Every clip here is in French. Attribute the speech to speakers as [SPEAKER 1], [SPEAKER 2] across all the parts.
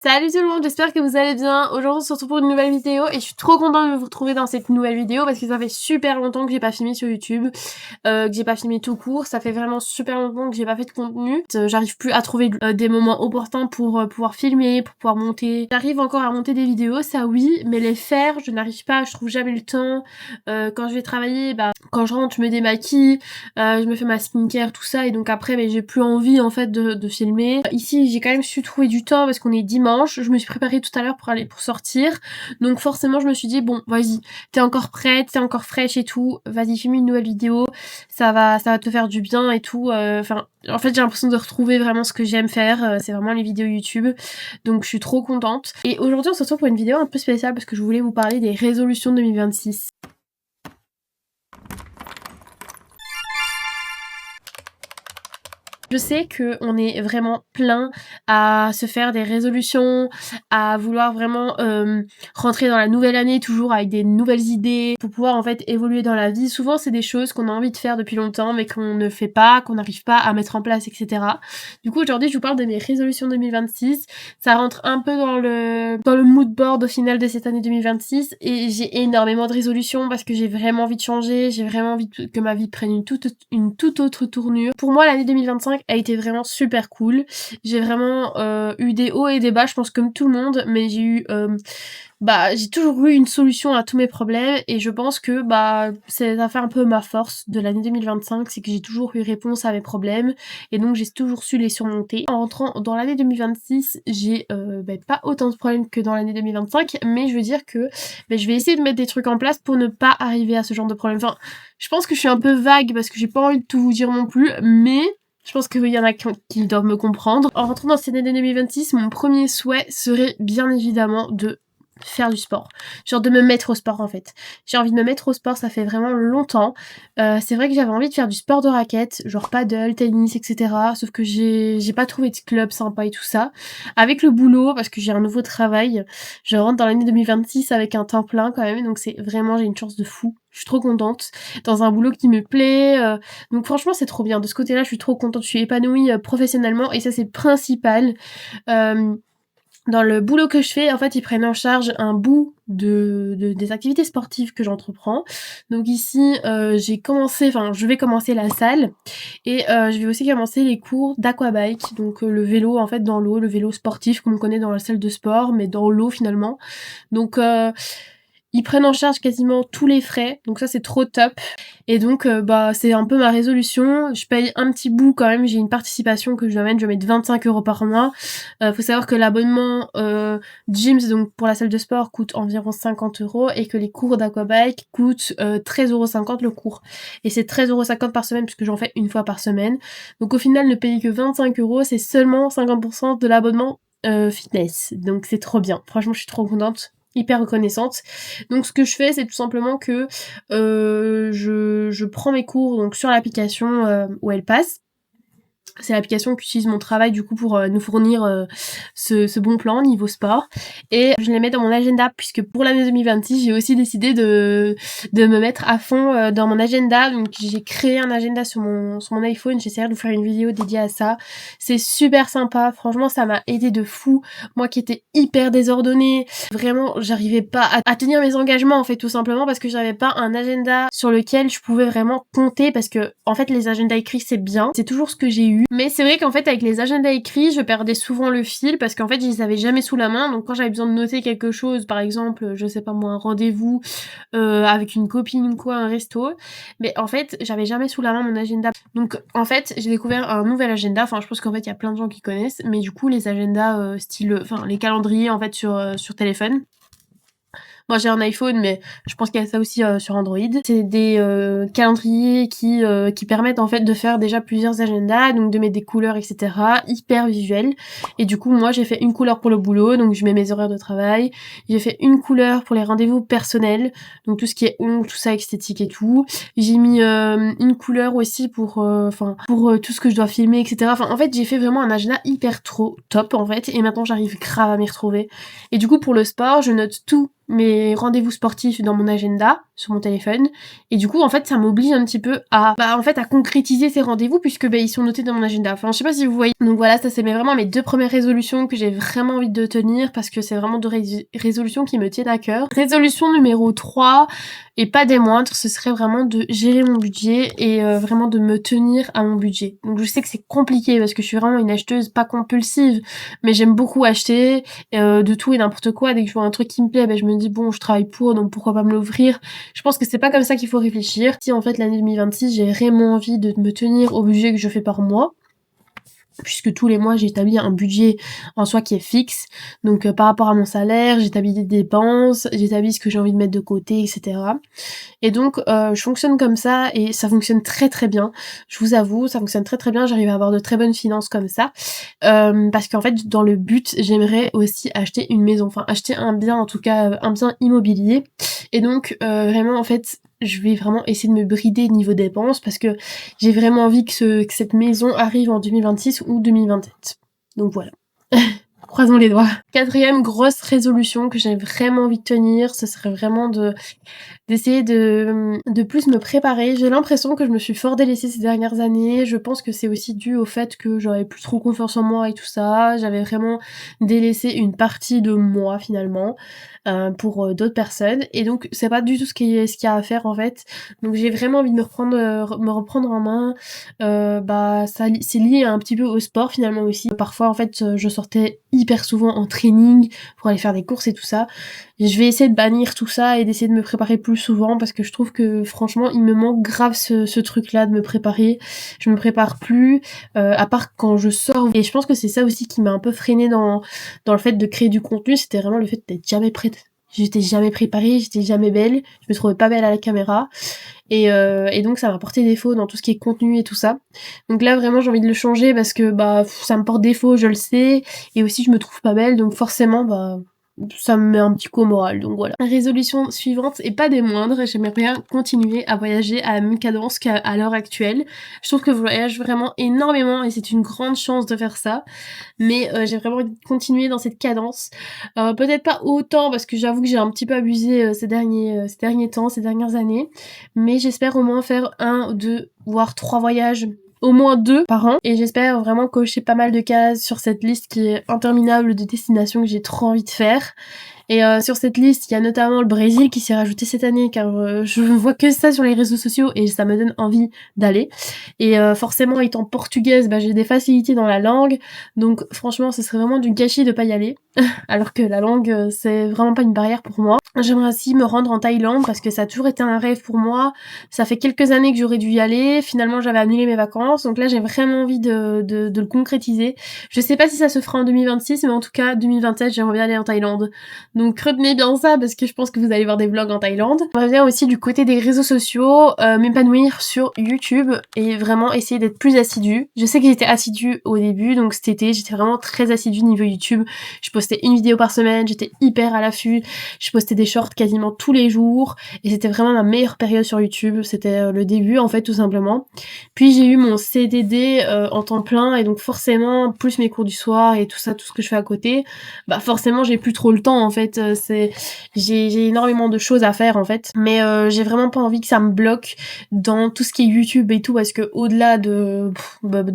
[SPEAKER 1] Salut tout le monde, j'espère que vous allez bien. Aujourd'hui on se retrouve pour une nouvelle vidéo et je suis trop contente de vous retrouver dans cette nouvelle vidéo parce que ça fait super longtemps que j'ai pas filmé sur YouTube, que j'ai pas filmé tout court, ça fait vraiment super longtemps que j'ai pas fait de contenu. J'arrive plus à trouver des moments opportuns pour pouvoir filmer, pour pouvoir monter. J'arrive encore à monter des vidéos, ça oui, mais les faire, je n'arrive pas, je trouve jamais le temps. Quand je vais travailler, quand je rentre je me démaquille, je me fais ma skincare, tout ça, et donc après j'ai plus envie en fait de filmer. Ici j'ai quand même su trouver du temps parce qu'on est dimanche. Je me suis préparée tout à l'heure pour sortir, donc forcément je me suis dit bon vas-y, t'es encore prête, t'es encore fraîche et tout, vas-y filme une nouvelle vidéo, ça va te faire du bien et tout. Enfin en fait j'ai l'impression de retrouver vraiment ce que j'aime faire, c'est vraiment les vidéos YouTube, donc je suis trop contente. Et aujourd'hui on se retrouve pour une vidéo un peu spéciale parce que je voulais vous parler des résolutions 2026. Je sais qu'on est vraiment plein à se faire des résolutions, à vouloir vraiment rentrer dans la nouvelle année toujours avec des nouvelles idées pour pouvoir en fait évoluer dans la vie. Souvent c'est des choses qu'on a envie de faire depuis longtemps mais qu'on ne fait pas, qu'on n'arrive pas à mettre en place, etc. Du coup aujourd'hui je vous parle de mes résolutions 2026. Ça rentre un peu dans le mood board au final de cette année 2026 et j'ai énormément de résolutions parce que j'ai vraiment envie de changer, j'ai vraiment envie que ma vie prenne une toute autre tournure. Pour moi l'année 2025 a été vraiment super cool. J'ai vraiment eu des hauts et des bas, je pense comme tout le monde, mais j'ai toujours eu une solution à tous mes problèmes et je pense que ça fait un peu ma force de l'année 2025, c'est que j'ai toujours eu réponse à mes problèmes et donc j'ai toujours su les surmonter. En rentrant dans l'année 2026, j'ai pas autant de problèmes que dans l'année 2025, mais je veux dire que je vais essayer de mettre des trucs en place pour ne pas arriver à ce genre de problème. Enfin, je pense que je suis un peu vague parce que j'ai pas envie de tout vous dire non plus, mais je pense qu'il y en a qui doivent me comprendre. En rentrant dans cette année 2026, mon premier souhait serait bien évidemment de faire du sport. Genre de me mettre au sport en fait. J'ai envie de me mettre au sport, ça fait vraiment longtemps. C'est vrai que j'avais envie de faire du sport de raquette, genre paddle, tennis, etc. Sauf que j'ai pas trouvé de club sympa et tout ça. Avec le boulot, parce que j'ai un nouveau travail, je rentre dans l'année 2026 avec un temps plein quand même, donc c'est vraiment, j'ai une chance de fou. Je suis trop contente, dans un boulot qui me plaît, donc franchement c'est trop bien. De ce côté-là, je suis trop contente, je suis épanouie professionnellement et ça c'est principal. Dans le boulot que je fais, en fait, ils prennent en charge un bout des activités sportives que j'entreprends. Donc ici, je vais commencer la salle et je vais aussi commencer les cours d'aquabike, donc le vélo en fait dans l'eau, le vélo sportif qu'on connaît dans la salle de sport, mais dans l'eau finalement. Donc ils prennent en charge quasiment tous les frais, donc ça c'est trop top. Et donc c'est un peu ma résolution. Je paye un petit bout quand même, j'ai une participation que je dois mettre, je vais mettre 25 € par mois. Faut savoir que l'abonnement Gyms, donc pour la salle de sport, coûte environ 50 € et que les cours d'aquabike coûtent 13,50 € le cours. Et c'est 13,50 € par semaine puisque j'en fais une fois par semaine. Donc au final, ne payer que 25 €, c'est seulement 50% de l'abonnement fitness. Donc c'est trop bien. Franchement, je suis trop contente, hyper reconnaissante. Donc ce que je fais, c'est tout simplement que je prends mes cours donc sur l'application où elle passe. C'est l'application qu'utilise mon travail du coup pour nous fournir ce bon plan niveau sport. Et je les mets dans mon agenda puisque pour l'année 2026, j'ai aussi décidé de me mettre à fond dans mon agenda. Donc j'ai créé un agenda sur mon iPhone. J'essaierai de vous faire une vidéo dédiée à ça. C'est super sympa. Franchement, ça m'a aidé de fou. Moi qui étais hyper désordonnée, vraiment, j'arrivais pas à tenir mes engagements en fait, tout simplement parce que j'avais pas un agenda sur lequel je pouvais vraiment compter parce que en fait les agendas écrits c'est bien, c'est toujours ce que j'ai eu. Mais c'est vrai qu'en fait avec les agendas écrits je perdais souvent le fil parce qu'en fait je les avais jamais sous la main, donc quand j'avais besoin de noter quelque chose, par exemple je sais pas moi un rendez-vous avec une copine ou quoi, un resto, mais en fait j'avais jamais sous la main mon agenda. Donc en fait j'ai découvert un nouvel agenda, enfin je pense qu'en fait il y a plein de gens qui connaissent, mais du coup les agendas les calendriers en fait sur téléphone. Moi j'ai un iPhone mais je pense qu'il y a ça aussi sur Android. C'est des calendriers qui permettent en fait de faire déjà plusieurs agendas, donc de mettre des couleurs etc. Hyper visuel. Et du coup moi j'ai fait une couleur pour le boulot, donc je mets mes horaires de travail. J'ai fait une couleur pour les rendez-vous personnels, donc tout ce qui est ongles, tout ça esthétique et tout. J'ai mis une couleur aussi pour tout ce que je dois filmer etc. Enfin en fait j'ai fait vraiment un agenda hyper trop top en fait et maintenant j'arrive grave à m'y retrouver. Et du coup pour le sport je note tout mes rendez-vous sportifs dans mon agenda, sur mon téléphone, et du coup, en fait, ça m'oblige un petit peu à, en fait, à concrétiser ces rendez-vous, puisque, ils sont notés dans mon agenda. Enfin, je sais pas si vous voyez. Donc voilà, ça c'est vraiment mes 2 premières résolutions que j'ai vraiment envie de tenir, parce que c'est vraiment 2 résolutions qui me tiennent à cœur. Résolution numéro 3, et pas des moindres, ce serait vraiment de gérer mon budget et vraiment de me tenir à mon budget. Donc je sais que c'est compliqué, parce que je suis vraiment une acheteuse pas compulsive, mais j'aime beaucoup acheter de tout et n'importe quoi. Dès que je vois un truc qui me plaît, je me dis bon, je travaille pour, donc pourquoi pas me l'offrir. Je pense que c'est pas comme ça qu'il faut réfléchir. Si en fait l'année 2026, j'ai vraiment envie de me tenir au budget que je fais par mois, puisque tous les mois j'établis un budget en soi qui est fixe, donc par rapport à mon salaire, j'établis des dépenses, j'établis ce que j'ai envie de mettre de côté, etc. Et donc je fonctionne comme ça, et ça fonctionne très très bien, je vous avoue, ça fonctionne très très bien, j'arrive à avoir de très bonnes finances comme ça, parce qu'en fait dans le but, j'aimerais aussi acheter une maison, enfin acheter un bien, en tout cas un bien immobilier, et donc vraiment en fait je vais vraiment essayer de me brider niveau dépenses, parce que j'ai vraiment envie que cette maison arrive en 2026 ou 2027. Donc voilà. Croisons les doigts. 4e grosse résolution que j'ai vraiment envie de tenir, ce serait vraiment d'essayer de plus me préparer. J'ai l'impression que je me suis fort délaissée ces dernières années. Je pense que c'est aussi dû au fait que j'avais plus trop confiance en moi et tout ça. J'avais vraiment délaissé une partie de moi finalement pour d'autres personnes. Et donc c'est pas du tout ce qu'il y a à faire en fait. Donc j'ai vraiment envie de me reprendre en main. C'est lié un petit peu au sport finalement aussi. Parfois en fait je sortais hyper souvent en training pour aller faire des courses et tout ça. Je vais essayer de bannir tout ça et d'essayer de me préparer plus souvent, parce que je trouve que franchement il me manque grave ce truc là de me préparer. Je me prépare plus à part quand je sors, et je pense que c'est ça aussi qui m'a un peu freinée dans le fait de créer du contenu. C'était vraiment le fait d'être jamais prête. J'étais jamais préparée, j'étais jamais belle, je me trouvais pas belle à la caméra, et donc ça m'a porté défaut dans tout ce qui est contenu et tout ça. Donc là vraiment j'ai envie de le changer, parce que ça me porte défaut, je le sais, et aussi je me trouve pas belle, donc forcément ça me met un petit coup au moral, donc voilà. La résolution suivante, et pas des moindres, j'aimerais bien continuer à voyager à la même cadence qu'à l'heure actuelle. Je trouve que je voyage vraiment énormément, et c'est une grande chance de faire ça, mais j'ai vraiment envie de continuer dans cette cadence. Peut-être pas autant, parce que j'avoue que j'ai un petit peu abusé ces derniers temps, ces dernières années, mais j'espère au moins faire 1, 2, voire 3 voyages, au moins 2 par an, et j'espère vraiment cocher pas mal de cases sur cette liste qui est interminable de destinations que j'ai trop envie de faire. Et sur cette liste, il y a notamment le Brésil qui s'est rajouté cette année, car je vois que ça sur les réseaux sociaux et ça me donne envie d'aller. Et forcément, étant portugaise, j'ai des facilités dans la langue, donc franchement, ce serait vraiment du gâchis de pas y aller, alors que la langue, c'est vraiment pas une barrière pour moi. J'aimerais aussi me rendre en Thaïlande, parce que ça a toujours été un rêve pour moi. Ça fait quelques années que j'aurais dû y aller, finalement j'avais annulé mes vacances, donc là j'ai vraiment envie de le concrétiser. Je sais pas si ça se fera en 2026, mais en tout cas 2027 j'aimerais bien aller en Thaïlande. Donc retenez bien ça, parce que je pense que vous allez voir des vlogs en Thaïlande. On revient aussi du côté des réseaux sociaux, m'épanouir sur YouTube et vraiment essayer d'être plus assidue. Je sais que j'étais assidue au début, donc cet été j'étais vraiment très assidue niveau YouTube. Je postais une vidéo par semaine, j'étais hyper à l'affût, je postais des shorts quasiment tous les jours, et c'était vraiment ma meilleure période sur YouTube. C'était le début en fait, tout simplement. Puis j'ai eu mon CDD en temps plein, et donc forcément plus mes cours du soir et tout ça, tout ce que je fais à côté, forcément j'ai plus trop le temps en fait. J'ai énormément de choses à faire en fait, mais j'ai vraiment pas envie que ça me bloque dans tout ce qui est YouTube et tout, parce que au-delà de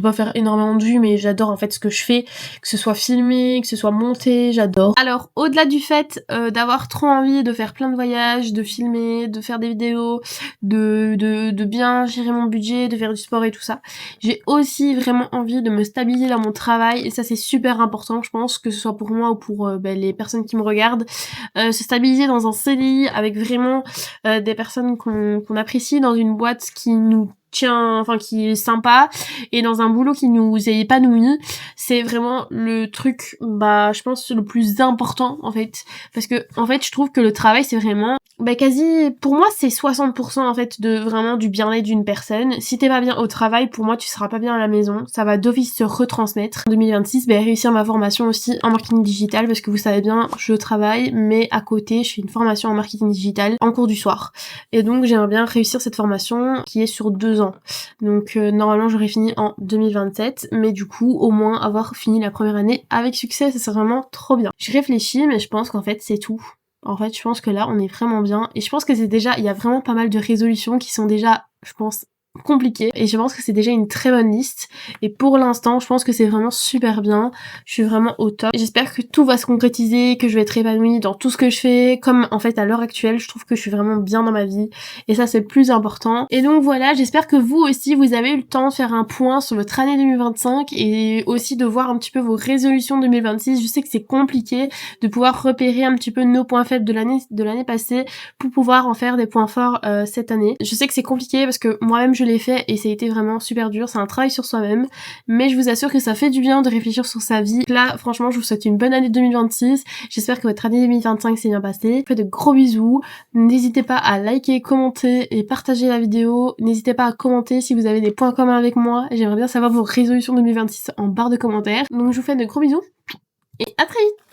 [SPEAKER 1] pas faire énormément de vues, mais j'adore en fait ce que je fais, que ce soit filmé, que ce soit monté, j'adore. Alors au-delà du fait d'avoir trop envie de faire plein de voyages, de filmer, de faire des vidéos, de bien gérer mon budget, de faire du sport et tout ça, j'ai aussi vraiment envie de me stabiliser dans mon travail, et ça c'est super important, je pense, que ce soit pour moi ou pour les personnes qui me regardent. Se stabiliser dans un CDI avec vraiment des personnes qu'on apprécie, dans une boîte qui nous tient, enfin qui est sympa, et dans un boulot qui nous épanouit, c'est vraiment le truc, je pense, le plus important en fait, parce que en fait je trouve que le travail c'est vraiment quasi, pour moi c'est 60% en fait de vraiment du bien-être d'une personne. Si t'es pas bien au travail, pour moi tu seras pas bien à la maison, ça va d'office se retransmettre. En 2026, réussir ma formation aussi en marketing digital, parce que vous savez bien, je travaille, mais à côté je fais une formation en marketing digital en cours du soir, et donc j'aimerais bien réussir cette formation qui est sur 2 ans. Donc normalement j'aurais fini en 2027, mais du coup au moins avoir fini la première année avec succès, ça serait vraiment trop bien. Je réfléchis, mais je pense qu'en fait c'est tout. En fait, je pense que là, on est vraiment bien et je pense que il y a vraiment pas mal de résolutions qui sont déjà, je pense, compliquées et je pense que c'est déjà une très bonne liste et pour l'instant, je pense que c'est vraiment super bien. Je suis vraiment au top. J'espère que tout va se concrétiser, que je vais être épanouie dans tout ce que je fais. Comme en fait à l'heure actuelle, je trouve que je suis vraiment bien dans ma vie et ça c'est le plus important. Et donc voilà, j'espère que vous aussi vous avez eu le temps de faire un point sur votre année 2025 et aussi de voir un petit peu vos résolutions 2026. Je sais que c'est compliqué de pouvoir repérer un petit peu nos points faibles de l'année passée pour pouvoir en faire des points forts cette année. Je sais que c'est compliqué parce que moi-même je l'ai fait et ça a été vraiment super dur, c'est un travail sur soi-même, mais je vous assure que ça fait du bien de réfléchir sur sa vie. Là, franchement, je vous souhaite une bonne année 2026, j'espère que votre année 2025 s'est bien passée. Je vous fais de gros bisous, n'hésitez pas à liker, commenter et partager la vidéo, n'hésitez pas à commenter si vous avez des points communs avec moi, j'aimerais bien savoir vos résolutions 2026 en barre de commentaires. Donc je vous fais de gros bisous et à très vite.